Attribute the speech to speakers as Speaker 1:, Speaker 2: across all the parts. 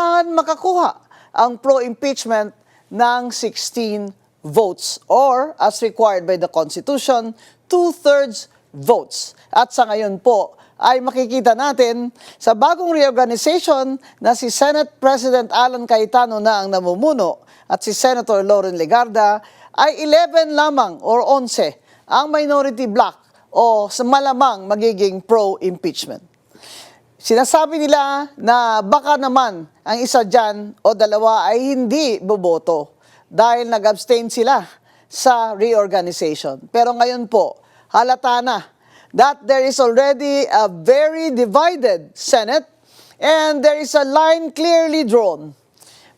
Speaker 1: kailangan makakuha ang pro-impeachment ng 16 votes or as required by the Constitution, 2/3 votes. At sa ngayon po ay makikita natin sa bagong reorganization na si Senate President Alan Cayetano na ang namumuno at si Senator Loren Legarda ay 11 lamang or 11 ang minority bloc o sa malamang magiging pro-impeachment. Sinasabi nila na baka naman ang isa dyan o dalawa ay hindi boboto dahil nag-abstain sila sa reorganization. Pero ngayon po, halata na that there is already a very divided Senate and there is a line clearly drawn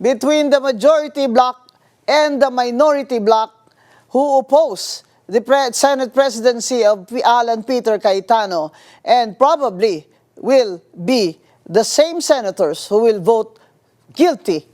Speaker 1: between the majority bloc and the minority bloc who oppose the Senate presidency of Alan Peter Cayetano and probably will be the same senators who will vote guilty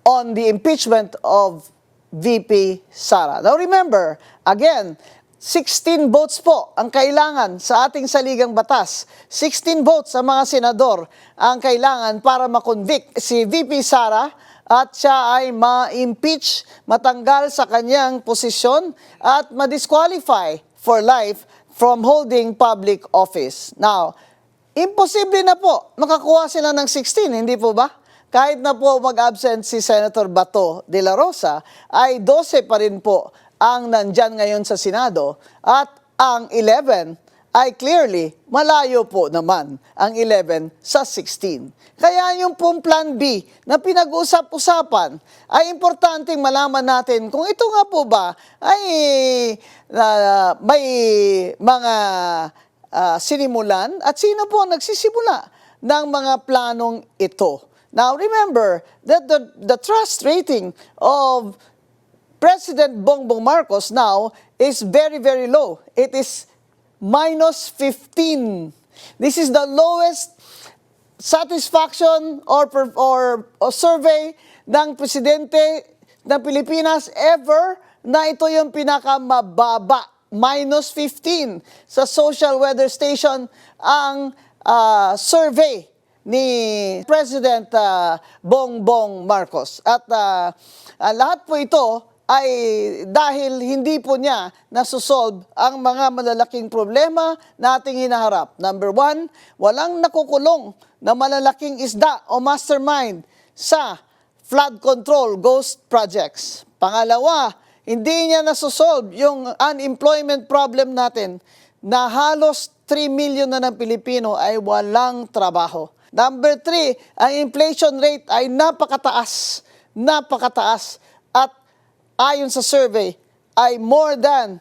Speaker 1: on the impeachment of VP Sara. Now remember, again, 16 votes po ang kailangan sa ating saligang batas. 16 votes sa mga senador ang kailangan para makonvict si VP Sara at siya ay ma-impeach, matanggal sa kanyang posisyon at ma-disqualify for life from holding public office. Now, imposible na po makakuha sila ng 16, hindi po ba? Kahit na po mag-absent si Senator Bato de la Rosa, ay 12 pa rin po ang nandyan ngayon sa Senado at ang 11 ay clearly malayo po naman ang 11 sa 16. Kaya yung pong Plan B na pinag-usap-usapan ay importanteng malaman natin kung ito nga po ba ay may mga sinimulan at sino po ang nagsisimula ng mga planong ito. Now remember that the trust rating of President Bongbong Marcos now is very, very low. It is -15. This is the lowest satisfaction or survey ng presidente ng Pilipinas ever na ito yung pinakamababa. -15 sa social weather station ang survey ni President Bongbong Marcos. At lahat po ito ay dahil hindi po niya nasusolve ang mga malalaking problema na ating hinaharap. Number 1, walang nakukulong na malalaking isda o mastermind sa flood control ghost projects. Pangalawa, hindi niya nasusolve yung unemployment problem natin na halos 3 million na ng Pilipino ay walang trabaho. Number 3, ang inflation rate ay napakataas at ayon sa survey ay more than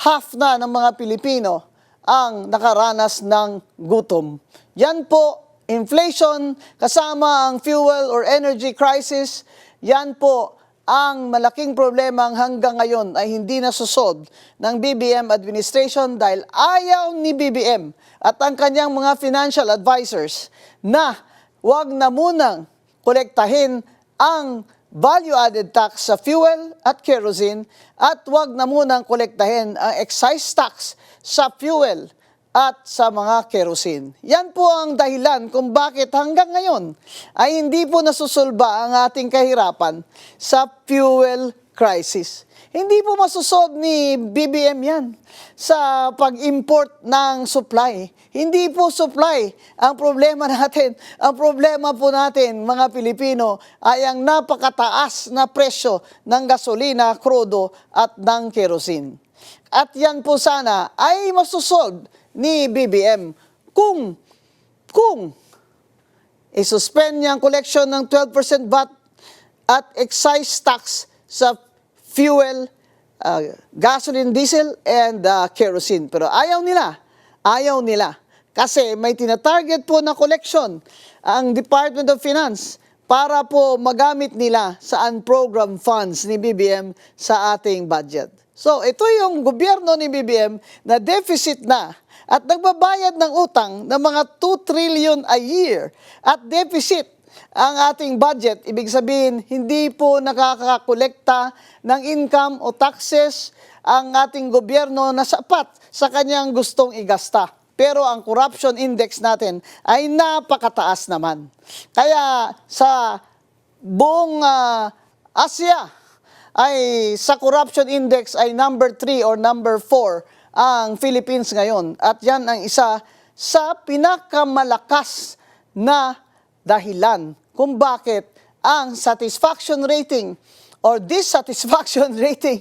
Speaker 1: half na ng mga Pilipino ang nakaranas ng gutom. Yan po, inflation kasama ang fuel or energy crisis, yan po ang malaking problema hanggang ngayon ay hindi nasusolve ng BBM administration dahil ayaw ni BBM at ang kanyang mga financial advisors na wag na munang kolektahin ang value-added tax sa fuel at kerosene at wag na munang kolektahin ang excise tax sa fuel at sa mga kerosene. Yan po ang dahilan kung bakit hanggang ngayon ay hindi po nasusolba ang ating kahirapan sa fuel crisis. Hindi po masusolve ni BBM yan sa pag-import ng supply. Hindi po supply ang problema natin. Ang problema po natin, mga Pilipino, ay ang napakataas na presyo ng gasolina, krudo at ng kerosene. At yan po sana ay masusolve ni BBM kung isuspend niya ang collection ng 12% VAT at excise tax sa fuel, gasoline, diesel, and kerosene. Pero ayaw nila. Kasi may tinatarget po na collection ang Department of Finance para po magamit nila sa unprogrammed funds ni BBM sa ating budget. So ito yung gobyerno ni BBM na deficit na at nagbabayad ng utang ng mga 2 trillion a year at deficit ang ating budget. Ibig sabihin, hindi po nakakakolekta ng income o taxes ang ating gobyerno na sapat sa kanyang gustong igasta. pero ang corruption index natin ay napakataas naman. Kaya sa buong Asia ay sa corruption index ay number 3 or number 4 ang Philippines ngayon. At yan ang isa sa pinakamalakas na dahilan kung bakit ang satisfaction rating or dissatisfaction rating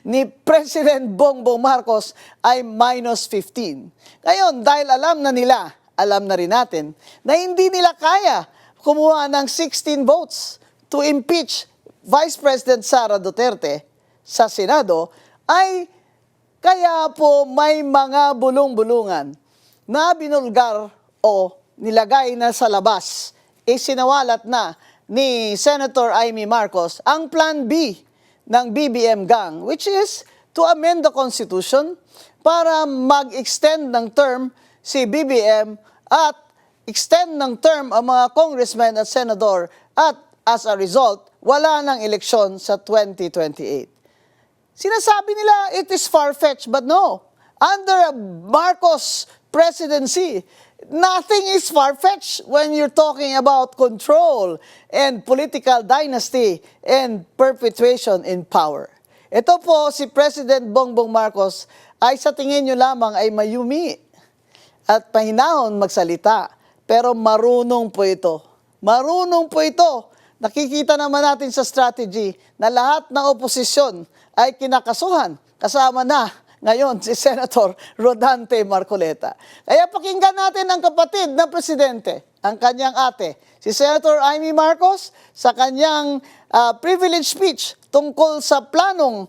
Speaker 1: ni President Bongbong Marcos ay -15. Ngayon, dahil alam na rin natin, na hindi nila kaya kumuha ng 16 votes to impeach Vice President Sara Duterte sa Senado, ay kaya po may mga bulong-bulungan na binulgar o nilagay na sa labas, isinawalat na ni Senator Amy Marcos ang Plan B ng BBM gang, which is to amend the Constitution para mag-extend ng term si BBM at extend ng term ang mga congressmen at senador at as a result, wala ng eleksyon sa 2028. Sinasabi nila it is far-fetched, but no. Under a Marcos presidency, nothing is far-fetched when you're talking about control and political dynasty and perpetuation in power. Ito po si President Bongbong Marcos ay sa tingin nyo lamang ay mayumi at pahinahon magsalita. Pero marunong po ito. Marunong po ito. Nakikita naman natin sa strategy na lahat ng oposisyon ay kinakasuhan. Kasama na ngayon si Senator Rodante Marcoleta. Kaya pakinggan natin ang kapatid ng presidente, ang kanyang ate, si Senator Amy Marcos, sa kanyang privilege speech tungkol sa planong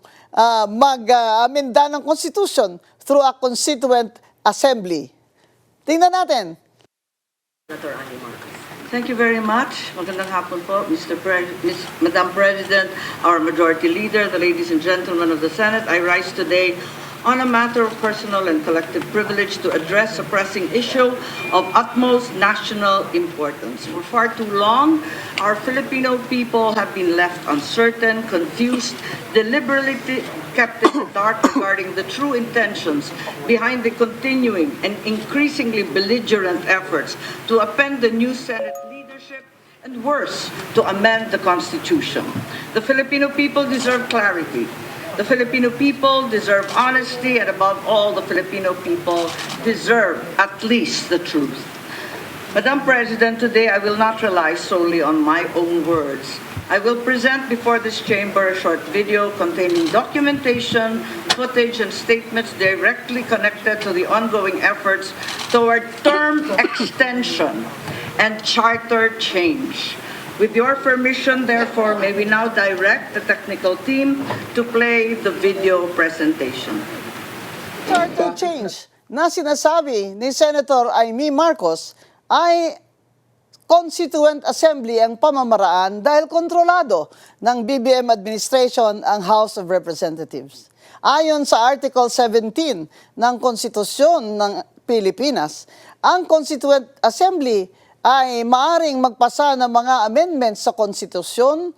Speaker 1: mag-amenda ng Constitution through a Constituent Assembly. Tingnan natin.
Speaker 2: Senator Amy Marcos. Thank you very much. Magandang hapon po, Madam President, our Majority Leader, the ladies and gentlemen of the Senate. I rise today on a matter of personal and collective privilege to address a pressing issue of utmost national importance. For far too long, our Filipino people have been left uncertain, confused, deliberately kept in the dark regarding the true intentions behind the continuing and increasingly belligerent efforts to upend the new Senate leadership and worse, to amend the Constitution. The Filipino people deserve clarity. The Filipino people deserve honesty, and above all, the Filipino people deserve at least the truth. Madam President, today I will not rely solely on my own words. I will present before this chamber a short video containing documentation, footage, and statements directly connected to the ongoing efforts toward term extension and charter change. With your permission, therefore, may we now direct the technical team to play the video presentation.
Speaker 1: Charter change na sinasabi ni Senator Amy Marcos ay Constituent Assembly ang pamamaraan dahil kontrolado ng BBM administration ang House of Representatives. Ayon sa Article 17 ng Konstitusyon ng Pilipinas, ang Constituent Assembly ay maaring magpasa ng mga amendments sa konstitusyon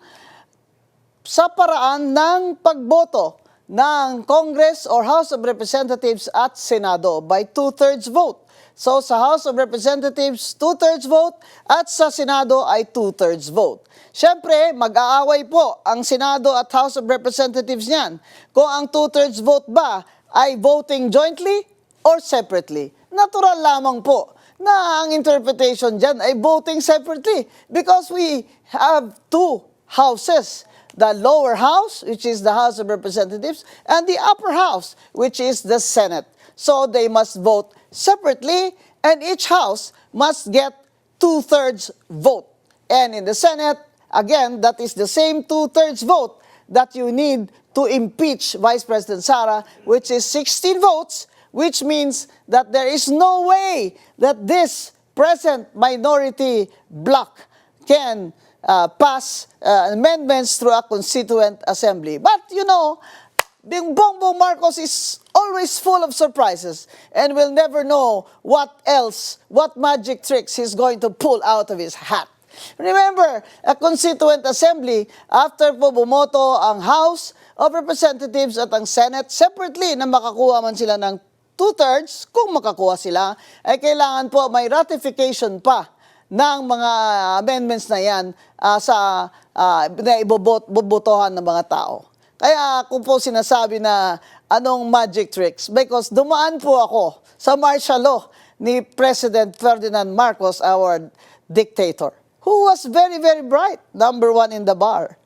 Speaker 1: sa paraan ng pagboto ng Congress or House of Representatives at Senado by 2/3 vote. So sa House of Representatives, 2/3 vote at sa Senado ay 2/3 vote. Siyempre, mag-aaway po ang Senado at House of Representatives niyan kung ang 2/3 vote ba ay voting jointly or separately. Natural lamang po na ang interpretation dyan ay voting separately because we have two houses. The lower house, which is the House of Representatives, and the upper house, which is the Senate. So they must vote separately, and each house must get 2/3 vote. And in the Senate, again, that is the same 2/3 vote that you need to impeach Vice President Sara, which is 16 votes, which means that there is no way that this present minority bloc can pass amendments through a Constituent Assembly. But, you know, Bongbong Marcos is always full of surprises and will never know what magic tricks he's going to pull out of his hat. Remember, a Constituent Assembly, after po bumoto ang House of Representatives at ang Senate separately na makakuha man sila ng two-thirds, kung makakuha sila, ay kailangan po may ratification pa ng mga amendments na yan na ibobotohan ng mga tao. Kaya kung po sinasabi na anong magic tricks, because dumaan po ako sa martial law ni President Ferdinand Marcos, our dictator, who was very, very bright, number one in the bar,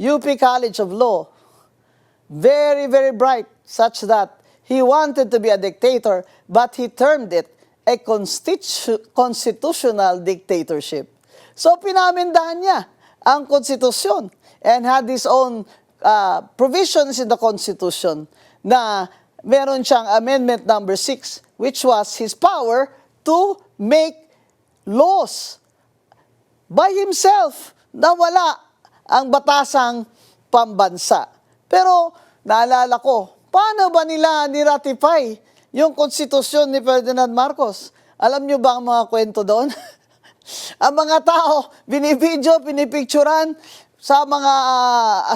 Speaker 1: UP College of Law, very, very bright, such that he wanted to be a dictator, but he termed it a constitutional dictatorship. So pinamindahan niya ang konstitusyon and had his own provisions in the Constitution na meron siyang amendment number 6, which was his power to make laws by himself na wala ang batasang pambansa. Pero naalala ko, paano ba nila ni-ratify yung konstitusyon ni Ferdinand Marcos? Alam nyo ba ang mga kwento doon? Ang mga tao, binibidyo, pinipicturan sa mga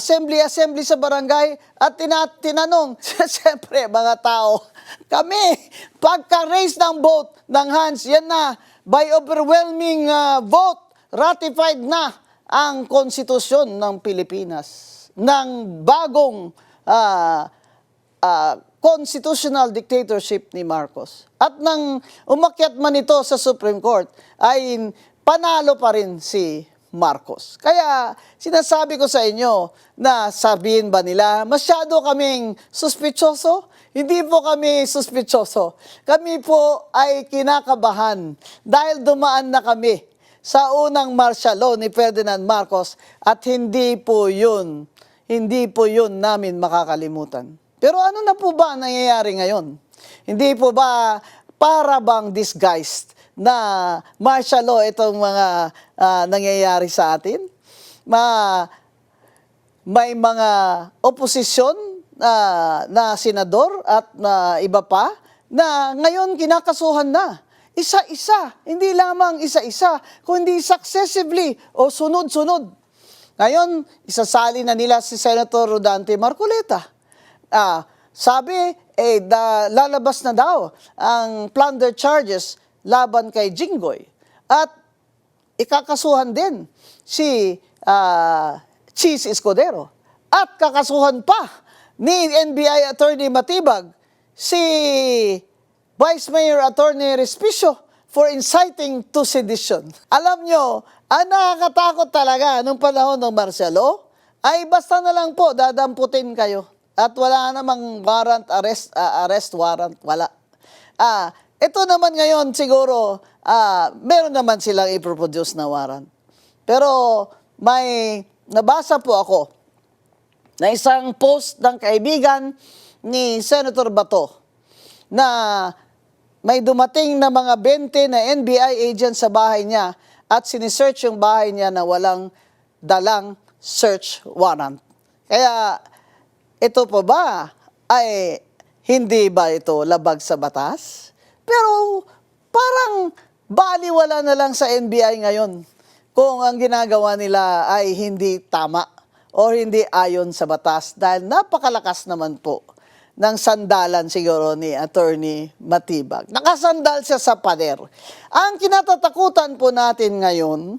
Speaker 1: assembly sa barangay at tinanong, siyempre mga tao, kami, pagka-raise ng vote ng hands, yan na, by overwhelming vote, ratified na ang konstitusyon ng Pilipinas, ng bagong constitutional dictatorship ni Marcos. At nang umakyat man ito sa Supreme Court, ay panalo pa rin si Marcos. Kaya sinasabi ko sa inyo na sabihin ba nila, masyado kaming suspitsoso? Hindi po kami suspitsoso. Kami po ay kinakabahan dahil dumaan na kami sa unang martial law ni Ferdinand Marcos at hindi po yun namin makakalimutan. Pero ano na po ba nangyayari ngayon? Hindi po ba para bang disguised na martial law itong mga nangyayari sa atin? May mga oposisyon na senador at na iba pa na ngayon kinakasuhan na. Isa-isa, hindi lamang isa-isa, kundi successively o sunod-sunod. Ngayon, isasali na nila si Senator Rodante Marcoleta. Sabi, lalabas na daw ang plunder charges laban kay Jinggoy. At ikakasuhan din si Cheese Escudero. At kakasuhan pa ni NBI Attorney Matibag si Vice Mayor Attorney Respicio for inciting to sedition. Alam nyo, ang nakakatakot talaga nung panahon ng martial law ay basta na lang po dadamputin kayo. At wala namang warrant, arrest warrant, wala. Ito naman ngayon siguro, meron naman silang i-produce na warrant. Pero may nabasa po ako na isang post ng kaibigan ni Senator Bato na may dumating na mga 20 na NBI agents sa bahay niya at sinisearch yung bahay niya na walang dalang search warrant. Kaya ito po ba ay hindi ba ito labag sa batas? Pero parang baliwala na lang sa NBI ngayon kung ang ginagawa nila ay hindi tama o hindi ayon sa batas dahil napakalakas naman po ng sandalan siguro ni Attorney Matibag. Nakasandal siya sa pader. Ang kinatatakutan po natin ngayon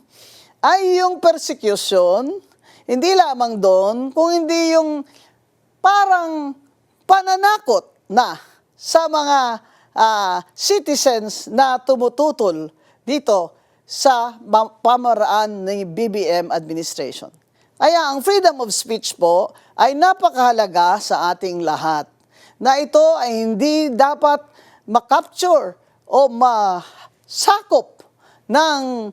Speaker 1: ay yung persecution, hindi lamang doon, kung hindi yung parang pananakot na sa mga citizens na tumututol dito sa pamaraan ng BBM administration. Kaya ang freedom of speech po ay napakahalaga sa ating lahat. Na ito ay hindi dapat makapture o masakop ng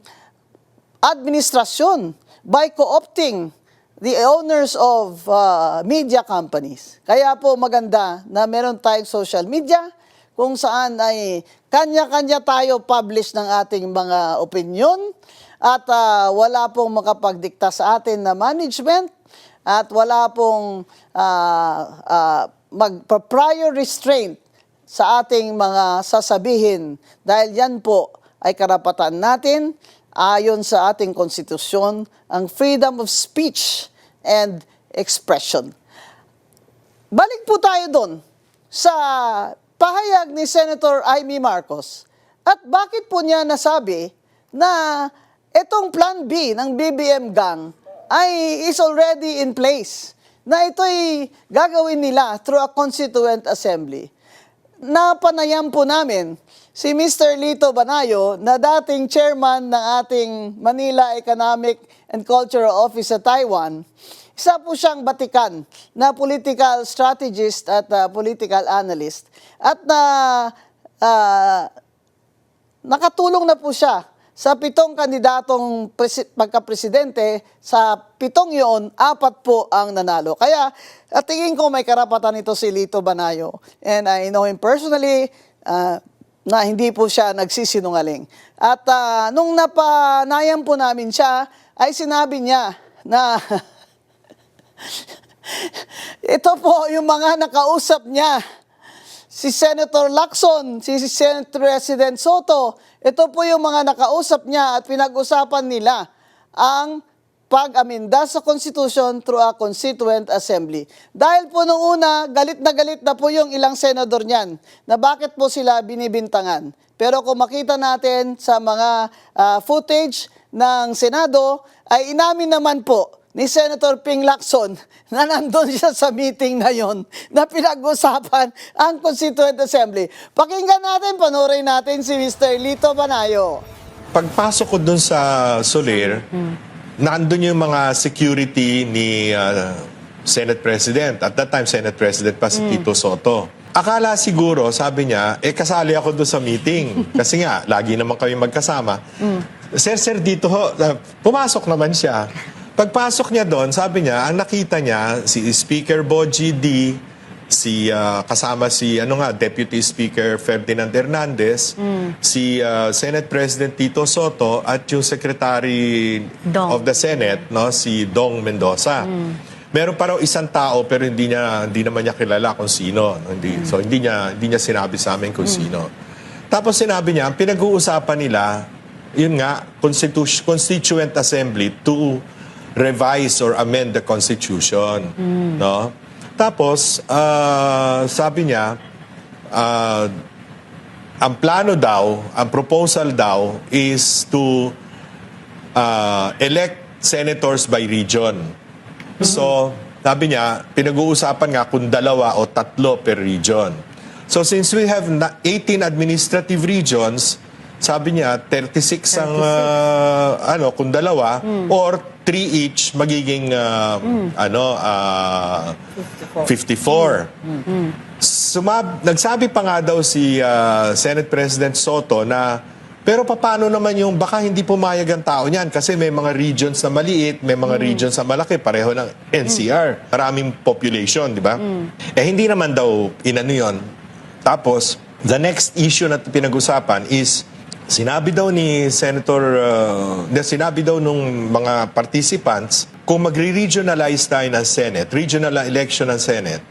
Speaker 1: administrasyon by co-opting the owners of media companies. Kaya po maganda na meron tayong social media kung saan ay kanya-kanya tayo publish ng ating mga opinion at wala pong makapagdikta sa atin na management at wala pong magpa-prior restraint sa ating mga sasabihin dahil yan po ay karapatan natin ayon sa ating konstitusyon, ang freedom of speech and expression. Balik po tayo doon sa pahayag ni Senator Amy Marcos. At bakit po niya nasabi na itong Plan B ng BBM gang is already in place, na ito'y gagawin nila through a constituent assembly. Napanayam po namin si Mr. Lito Banayo na dating chairman ng ating Manila Economic and Cultural Office sa Taiwan. Isa po siyang batikan na political strategist at political analyst. At nakatulong na po siya sa 7 kandidatong pagka-presidente. Sa 7 yun, 4 po ang nanalo. Kaya at tingin ko may karapatan ito si Lito Banayo. And I know him personally, na hindi po siya nagsisinungaling. At nung napanayan po namin siya, ay sinabi niya na ito po yung mga nakausap niya. Si Senator Lacson, si Senate President Soto, ito po yung mga nakausap niya at pinag-usapan nila ang pag-aminda sa Constitution through a Constituent Assembly. Dahil po nung una, galit na po yung ilang senador niyan na bakit po sila binibintangan. Pero kung makita natin sa mga footage ng Senado, ay inamin naman po ni Senator Ping Lacson na nandun siya sa meeting na yon na pinag-usapan ang Constituent Assembly. Pakinggan natin, panoorin natin si Mr. Lito Banayo.
Speaker 3: Pagpasok ko dun sa Soler, nandun yung mga security ni Senate President. At that time, Senate President pa si Tito Soto. Akala siguro, sabi niya, kasali ako dun sa meeting. Kasi nga, lagi naman kami magkasama. Sir, dito ho. Pumasok naman siya. Pagpasok niya doon, sabi niya, ang nakita niya, si Speaker Boji D, kasama si Deputy Speaker Ferdinand Hernandez, si Senate President Tito Soto, at yung Secretary of the Senate, si Dong Mendoza. Meron pa raw isang tao pero hindi naman niya kilala kung sino. So hindi niya sinabi sa amin kung sino. Tapos sinabi niya, ang pinag-uusapan nila, yun nga, Constituent Assembly to revise or amend the Constitution. No? Tapos, sabi niya, ang plano daw, ang proposal daw is to elect senators by region. So, sabi niya, pinag-uusapan nga kung 2 o 3 per region. So, since we have 18 administrative regions, sabi niya, 36 ang, kung 2, or 3 each, magiging, 54. Nagsabi pa nga daw si Senate President Soto na, pero paano naman yung, baka hindi pumayag ang tao niyan kasi may mga regions na maliit, may mga regions na malaki, pareho ng NCR. Maraming population, di ba? Hindi naman daw inano yun. Tapos, the next issue na pinag-usapan is, sinabi daw nung mga participants, kung magre-regionalize tayo ng Senate, regional election ng Senate,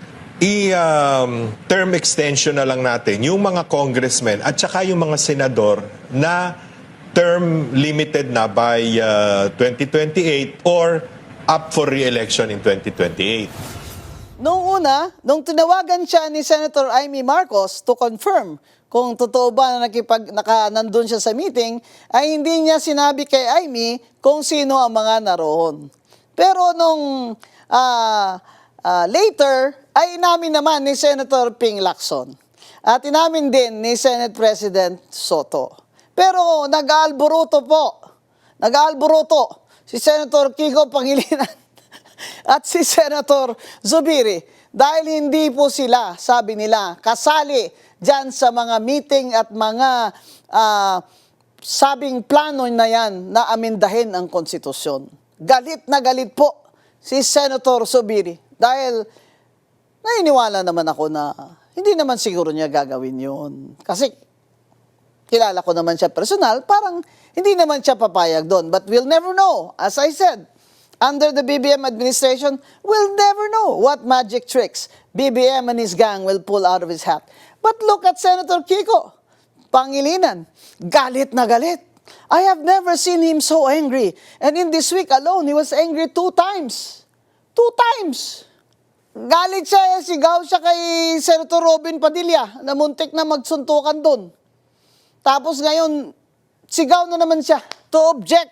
Speaker 3: term extension na lang natin yung mga congressmen at saka yung mga senador na term limited na by 2028 or up for re-election in 2028.
Speaker 1: Nung nung tinawagan siya ni Senator Amy Marcos to confirm kung totoo ba na nandun siya sa meeting, ay hindi niya sinabi kay Amy kung sino ang mga naroon. Pero nung later, ay inamin naman ni Senator Ping Lacson. At inamin din ni Senate President Soto. Pero nag-aalboruto si Senator Kiko Pangilinan at si Senator Zubiri dahil hindi po sila, sabi nila, kasali dyan sa mga meeting at mga sabing plano na yan na amendahin ang konstitusyon. Galit na galit po si Senator Zubiri dahil naniniwala naman ako na hindi naman siguro niya gagawin yun. Kasi kilala ko naman siya personal, parang hindi naman siya papayag doon. But we'll never know. As I said, under the BBM administration, we'll never know what magic tricks BBM and his gang will pull out of his hat. But look at Senator Kiko Pangilinan. Galit na galit. I have never seen him so angry. And in this week alone, he was angry 2 times. 2 times. Galit siya, sigaw siya kay Senator Robin Padilla na muntik na magsuntukan doon. Tapos ngayon, sigaw na naman siya to object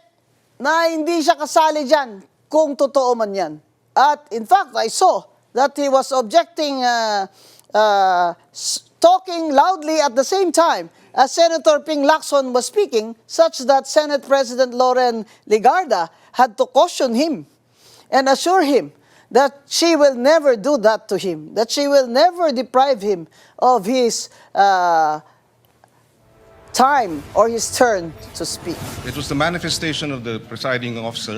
Speaker 1: na hindi siya kasali dyan kung totoo man yan. At in fact, I saw that he was objecting, talking loudly at the same time as Senator Ping Lacson was speaking, such that Senate President Loren Legarda had to caution him and assure him that she will never do that to him, that she will never deprive him of his time or his turn to speak.
Speaker 4: It was the manifestation of the presiding officer